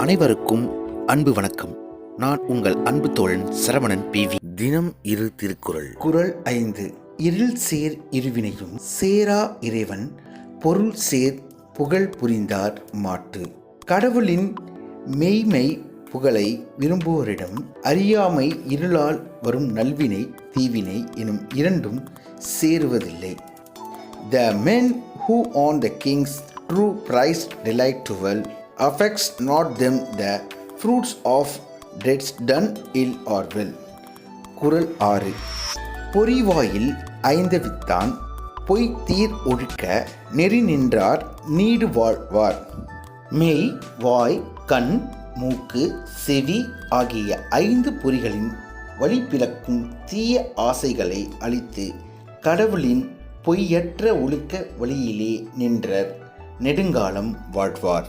அனைவருக்கும் அன்பு வணக்கம். நான் உங்கள் அன்பு தோழன் சரவணன் PV. தினம் இரு திருக்குறள். குறள் 5. இருள் சேர் இருவினையும் சேரா இறைவன் பொருள் சேர் புகழ் புரிந்தார் மாட்டு. கடவுளின் மெய்மை புகழை விரும்புவோரிடம் அறியாமை இருளால் வரும் நல்வினை தீவினை எனும் இரண்டும் சேருவதில்லை. The men who on the king's true price delight to well affects not them the fruits of deeds done ill or well. குறள் 6. பொறிவாயில் ஐந்தவித்தான் பொய் தீர் ஒழுக்க நெறி நின்றார் நீடு வாழ்வார். மெய், வாய், கண், மூக்கு, செவி ஆகிய 5 பொறிகளின் வழிபிறக்கும் தீய ஆசைகளை அழித்து கடவுளின் பொய்யற்ற ஒழுக்க வழியிலே நின்ற நெடுங்காலம் வாழ்வார்.